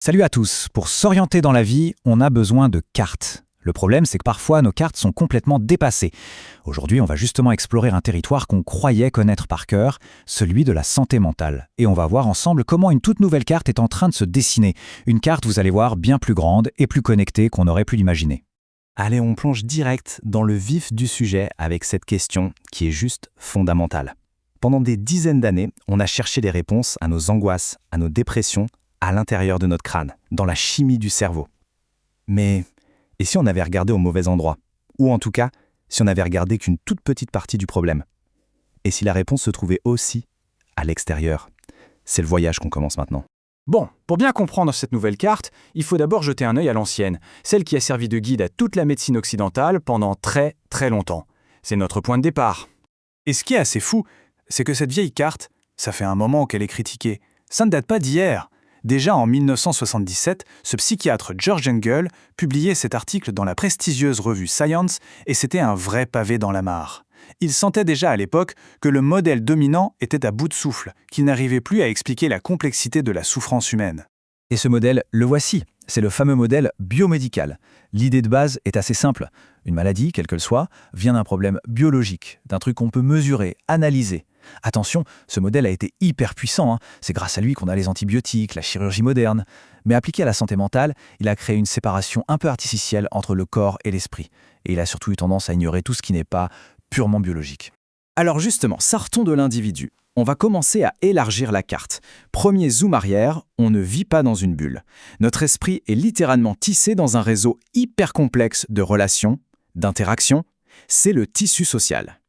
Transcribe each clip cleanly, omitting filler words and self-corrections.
Salut à tous. Pour s'orienter dans la vie, on a besoin de cartes. Le problème, c'est que parfois, nos cartes sont complètement dépassées. Aujourd'hui, on va justement explorer un territoire qu'on croyait connaître par cœur, celui de la santé mentale. Et on va voir ensemble comment une toute nouvelle carte est en train de se dessiner. Une carte, vous allez voir, bien plus grande et plus connectée qu'on aurait pu l'imaginer. Allez, on plonge direct dans le vif du sujet avec cette question qui est juste fondamentale. Pendant des dizaines d'années, on a cherché des réponses à nos angoisses, à nos dépressions, à l'intérieur de notre crâne, dans la chimie du cerveau. Mais et si on avait regardé au mauvais endroit? Ou en tout cas, si on n'avait regardé qu'une toute petite partie du problème? Et si la réponse se trouvait aussi à l'extérieur? C'est le voyage qu'on commence maintenant. Bon, pour bien comprendre cette nouvelle carte, il faut d'abord jeter un œil à l'ancienne, celle qui a servi de guide à toute la médecine occidentale pendant très très longtemps. C'est notre point de départ. Et ce qui est assez fou, c'est que cette vieille carte, ça fait un moment qu'elle est critiquée. Ça ne date pas d'hier. Déjà en 1977, ce psychiatre George Engel publiait cet article dans la prestigieuse revue Science et c'était un vrai pavé dans la mare. Il sentait déjà à l'époque que le modèle dominant était à bout de souffle, qu'il n'arrivait plus à expliquer la complexité de la souffrance humaine. Et ce modèle, le voici. C'est le fameux modèle biomédical. L'idée de base est assez simple. Une maladie, quelle qu'elle soit, vient d'un problème biologique, d'un truc qu'on peut mesurer, analyser. Attention, ce modèle a été hyper puissant, hein. C'est grâce à lui qu'on a les antibiotiques, la chirurgie moderne. Mais appliqué à la santé mentale, il a créé une séparation un peu artificielle entre le corps et l'esprit. Et il a surtout eu tendance à ignorer tout ce qui n'est pas purement biologique. Alors justement, sortons de l'individu. On va commencer à élargir la carte. Premier zoom arrière, on ne vit pas dans une bulle. Notre esprit est littéralement tissé dans un réseau hyper complexe de relations, d'interactions. C'est le tissu social.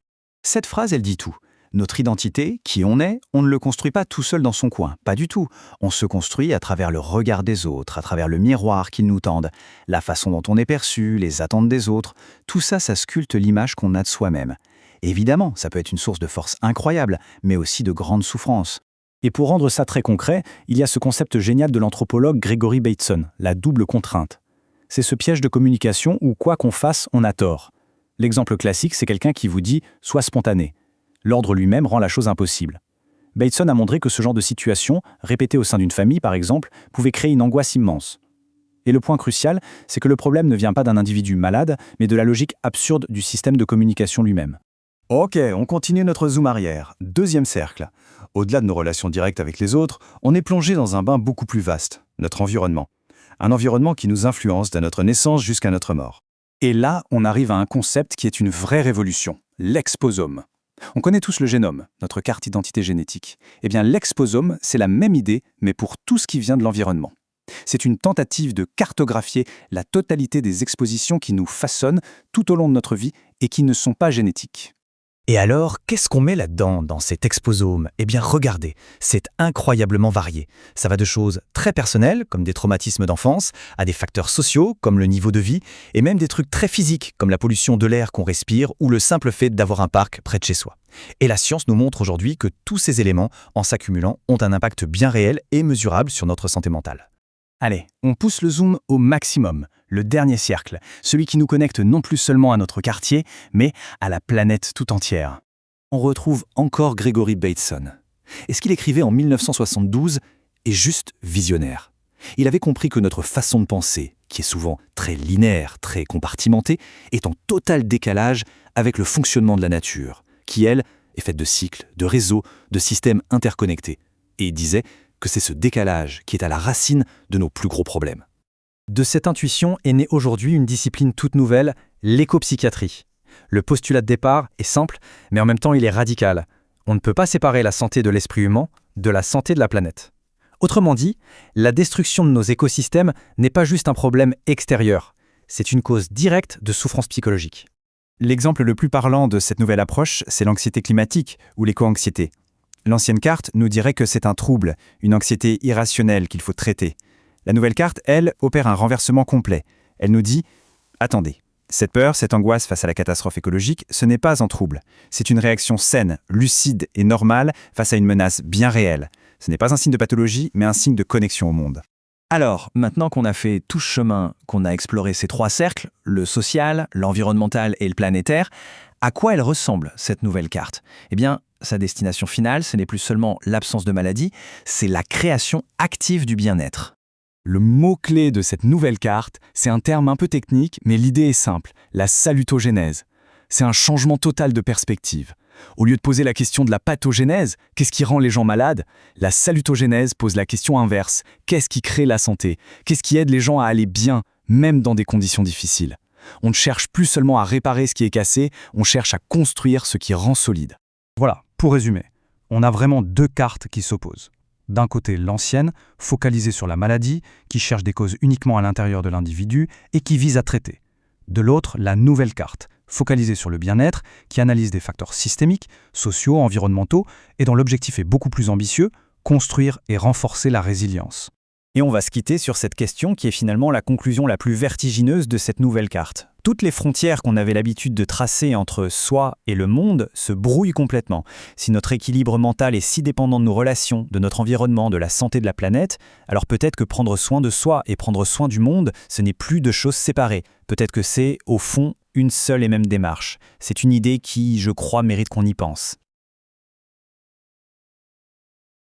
Cette phrase, elle dit tout. Notre identité, qui on ne le construit pas tout seul dans son coin, pas du tout. On se construit à travers le regard des autres, à travers le miroir qu'ils nous tendent, la façon dont on est perçu, les attentes des autres. Tout ça, ça sculpte l'image qu'on a de soi-même. Évidemment, ça peut être une source de force incroyable, mais aussi de grande souffrance. Et pour rendre ça très concret, il y a ce concept génial de l'anthropologue Gregory Bateson, la double contrainte. C'est ce piège de communication où quoi qu'on fasse, on a tort. L'exemple classique, c'est quelqu'un qui vous dit « sois spontané ». L'ordre lui-même rend la chose impossible. Bateson a montré que ce genre de situation, répétée au sein d'une famille par exemple, pouvait créer une angoisse immense. Et le point crucial, c'est que le problème ne vient pas d'un individu malade, mais de la logique absurde du système de communication lui-même. Ok, on continue notre zoom arrière. Deuxième cercle. Au-delà de nos relations directes avec les autres, on est plongé dans un bain beaucoup plus vaste, notre environnement. Un environnement qui nous influence de notre naissance jusqu'à notre mort. Et là, on arrive à un concept qui est une vraie révolution, l'exposome. On connaît tous le génome, notre carte d'identité génétique. Eh bien, l'exposome, c'est la même idée, mais pour tout ce qui vient de l'environnement. C'est une tentative de cartographier la totalité des expositions qui nous façonnent tout au long de notre vie et qui ne sont pas génétiques. Et alors, qu'est-ce qu'on met là-dedans, dans cet exposome? Eh bien, regardez, c'est incroyablement varié. Ça va de choses très personnelles, comme des traumatismes d'enfance, à des facteurs sociaux, comme le niveau de vie, et même des trucs très physiques, comme la pollution de l'air qu'on respire ou le simple fait d'avoir un parc près de chez soi. Et la science nous montre aujourd'hui que tous ces éléments, en s'accumulant, ont un impact bien réel et mesurable sur notre santé mentale. Allez, on pousse le zoom au maximum, le dernier cercle, celui qui nous connecte non plus seulement à notre quartier, mais à la planète tout entière. On retrouve encore Gregory Bateson. Et ce qu'il écrivait en 1972 est juste visionnaire. Il avait compris que notre façon de penser, qui est souvent très linéaire, très compartimentée, est en total décalage avec le fonctionnement de la nature, qui, elle, est faite de cycles, de réseaux, de systèmes interconnectés. Et il disait que c'est ce décalage qui est à la racine de nos plus gros problèmes. De cette intuition est née aujourd'hui une discipline toute nouvelle, l'écopsychiatrie. Le postulat de départ est simple, mais en même temps il est radical. On ne peut pas séparer la santé de l'esprit humain de la santé de la planète. Autrement dit, la destruction de nos écosystèmes n'est pas juste un problème extérieur, c'est une cause directe de souffrance psychologique. L'exemple le plus parlant de cette nouvelle approche, c'est l'anxiété climatique ou l'éco-anxiété. L'ancienne carte nous dirait que c'est un trouble, une anxiété irrationnelle qu'il faut traiter. La nouvelle carte, elle, opère un renversement complet. Elle nous dit « Attendez, cette peur, cette angoisse face à la catastrophe écologique, ce n'est pas un trouble. C'est une réaction saine, lucide et normale face à une menace bien réelle. Ce n'est pas un signe de pathologie, mais un signe de connexion au monde. » Alors, maintenant qu'on a fait tout ce chemin, qu'on a exploré ces trois cercles, le social, l'environnemental et le planétaire, à quoi elle ressemble, cette nouvelle carte? Eh bien, sa destination finale, ce n'est plus seulement l'absence de maladie, c'est la création active du bien-être. Le mot-clé de cette nouvelle carte, c'est un terme un peu technique, mais l'idée est simple, la salutogénèse. C'est un changement total de perspective. Au lieu de poser la question de la pathogénèse, qu'est-ce qui rend les gens malades, la salutogénèse pose la question inverse, qu'est-ce qui crée la santé? Qu'est-ce qui aide les gens à aller bien, même dans des conditions difficiles? On ne cherche plus seulement à réparer ce qui est cassé, on cherche à construire ce qui rend solide. Voilà, pour résumer, on a vraiment deux cartes qui s'opposent. D'un côté, l'ancienne, focalisée sur la maladie, qui cherche des causes uniquement à l'intérieur de l'individu et qui vise à traiter. De l'autre, la nouvelle carte, focalisée sur le bien-être, qui analyse des facteurs systémiques, sociaux, environnementaux, et dont l'objectif est beaucoup plus ambitieux, construire et renforcer la résilience. Et on va se quitter sur cette question qui est finalement la conclusion la plus vertigineuse de cette nouvelle carte. Toutes les frontières qu'on avait l'habitude de tracer entre soi et le monde se brouillent complètement. Si notre équilibre mental est si dépendant de nos relations, de notre environnement, de la santé de la planète, alors peut-être que prendre soin de soi et prendre soin du monde, ce n'est plus deux choses séparées. Peut-être que c'est, au fond, une seule et même démarche. C'est une idée qui, je crois, mérite qu'on y pense.